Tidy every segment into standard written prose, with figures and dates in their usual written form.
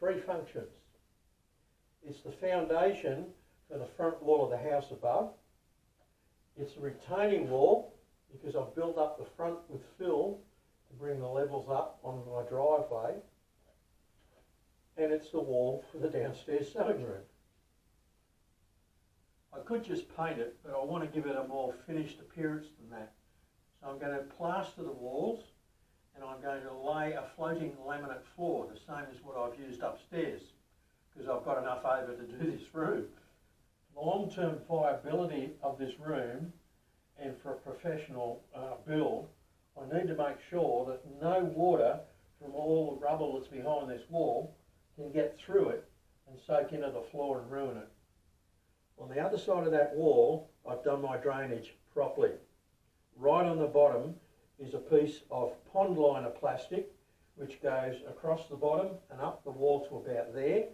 three functions. It's the foundation for the front wall of the house above. It's a retaining wall because I've built up the front with fill to bring the levels up on my driveway. And it's the wall for the downstairs sewing room. I could just paint it, but I want to give it a more finished appearance than that. So I'm going to plaster the walls and I'm going to lay a floating laminate floor, the same as what I've used upstairs, because I've got enough over to do this room. The long-term viability of this room and for a professional build, I need to make sure that no water from all the rubble that's behind this wall can get through it and soak into the floor and ruin it. On the other side of that wall, I've done my drainage properly. Right on the bottom is a piece of pond liner plastic which goes across the bottom and up the wall to about there.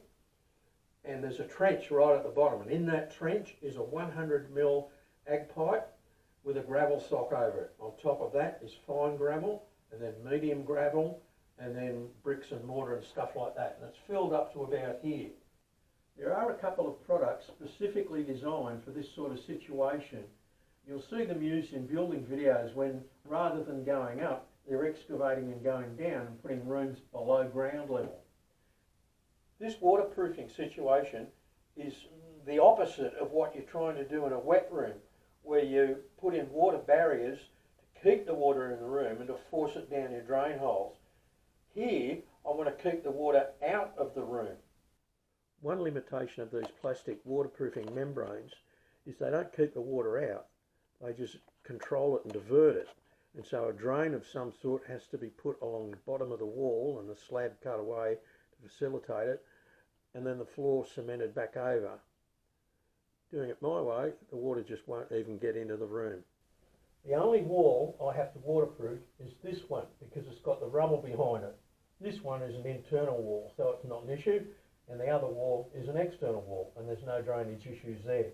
And there's a trench right at the bottom, and in that trench is a 100mm ag pipe with a gravel sock over it. On top of that is fine gravel, and then medium gravel, and then bricks and mortar and stuff like that. And it's filled up to about here. There are a couple of products specifically designed for this sort of situation. You'll see them used in building videos when, rather than going up, they're excavating and going down and putting rooms below ground level. This waterproofing situation is the opposite of what you're trying to do in a wet room, where you put in water barriers to keep the water in the room and to force it down your drain holes. Here, I want to keep the water out of the room. One limitation of these plastic waterproofing membranes is they don't keep the water out, they just control it and divert it. And so a drain of some sort has to be put along the bottom of the wall and the slab cut away to facilitate it, and then the floor cemented back over. Doing it my way, the water just won't even get into the room. The only wall I have to waterproof is this one because it's got the rubble behind it. This one is an internal wall, so it's not an issue, and the other wall is an external wall, and there's no drainage issues there.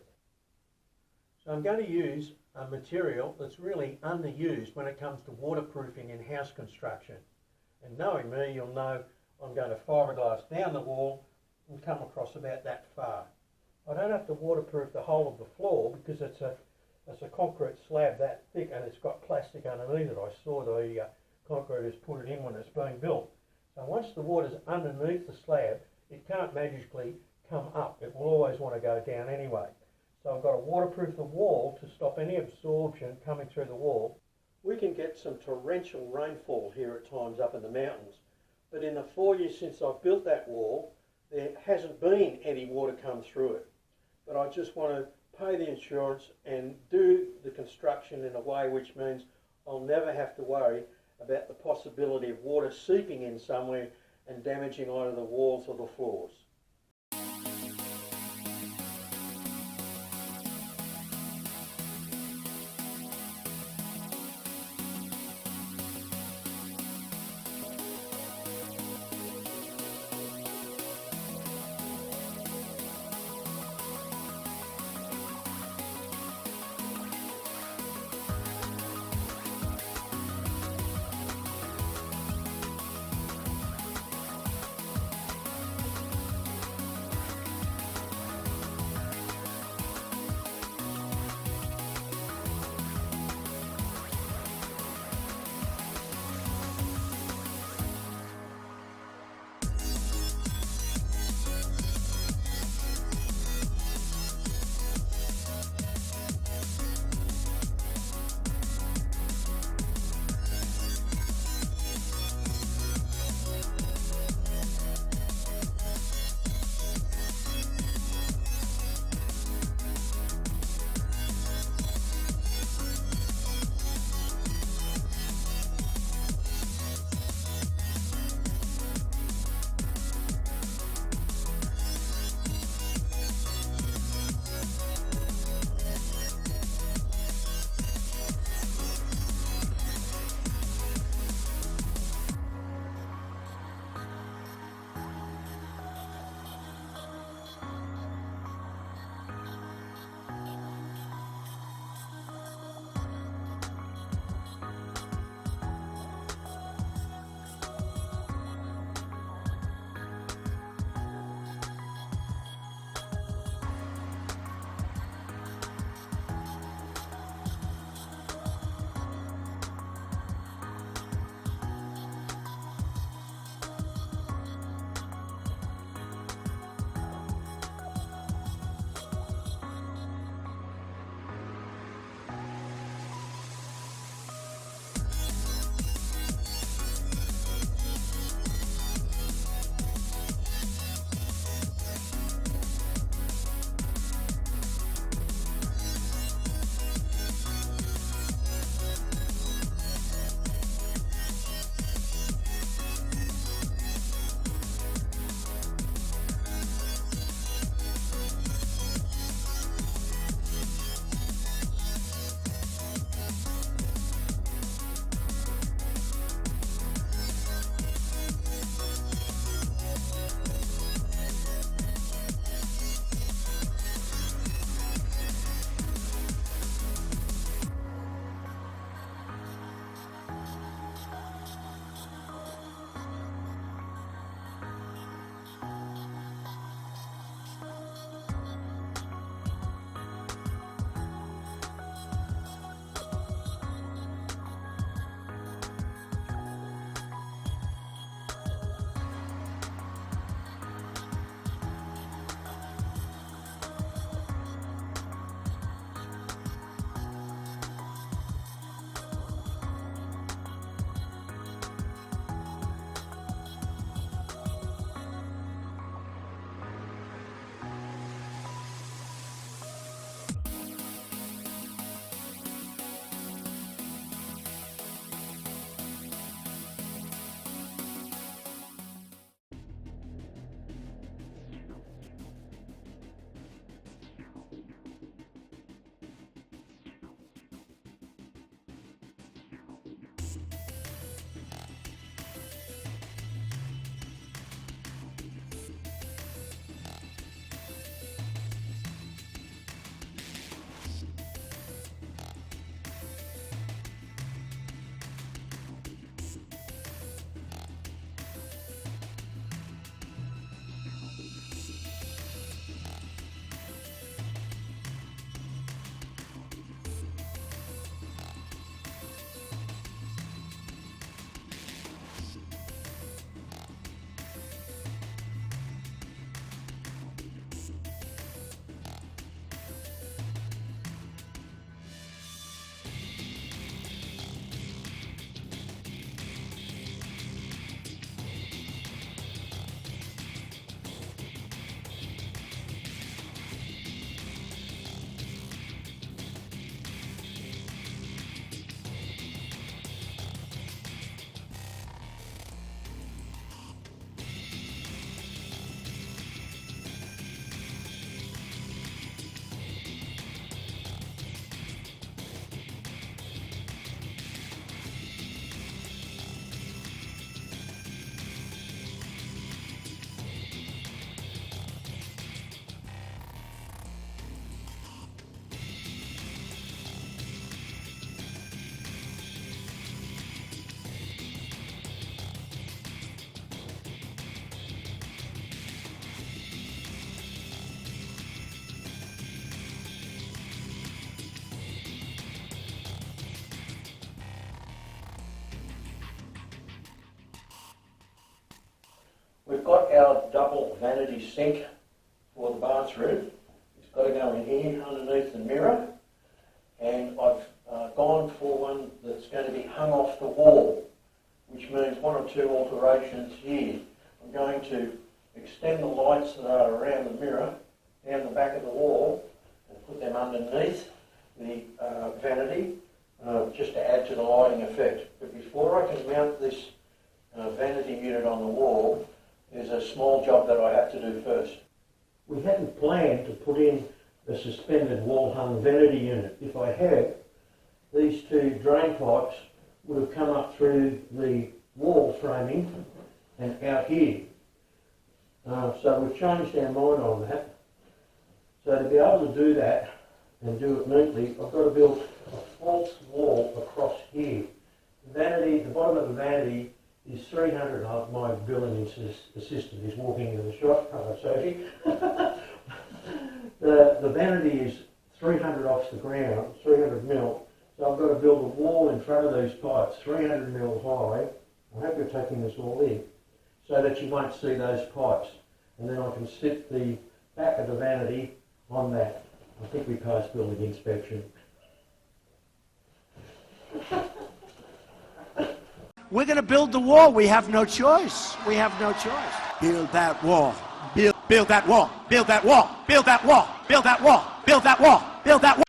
So I'm going to use a material that's really underused when it comes to waterproofing in house construction. And knowing me, you'll know I'm going to fiberglass down the wall and come across about that far. I don't have to waterproof the whole of the floor because it's a concrete slab that thick and it's got plastic underneath it. I saw the concreters put it in when it's being built. So once the water's underneath the slab, it can't magically come up. It will always want to go down anyway. So I've got to waterproof the wall to stop any absorption coming through the wall. We can get some torrential rainfall here at times up in the mountains, but in the 4 years since I've built that wall, there hasn't been any water come through it. But I just want to pay the insurance and do the construction in a way which means I'll never have to worry about the possibility of water seeping in somewhere and damaging either the walls or the floors. got our double vanity sink for the bathroom. It's got to go in here underneath the mirror, and I've gone for one that's going to be hung off the wall, which means one or two alterations here. I'm going to extend the lights that are around the mirror down the back of the wall and put them underneath the vanity, just to add to the lighting effect. But before I can mount this vanity unit on the wall, there's a small job that I have to do first. We hadn't planned to put in a suspended wall-hung vanity unit. If I had, these two drain pipes would have come up through the wall framing and out here. So we've changed our mind on that. So to be able to do that and do it neatly, I've got to build a false wall across here. The vanity, the bottom of the vanity is 300. My billing assistant is walking into the shop. Hello, Sophie. The vanity is 300 off the ground, 300 mil. So I've got to build a wall in front of these pipes, 300 mil high. I hope you're taking this all in, so that you won't see those pipes. And then I can sit the back of the vanity on that. I think we passed building inspection. We're going to build the wall. We have no choice. We have no choice. Build that wall. Build that wall. Build that wall. Build that wall. Build that wall. Build that wall. Build that wall.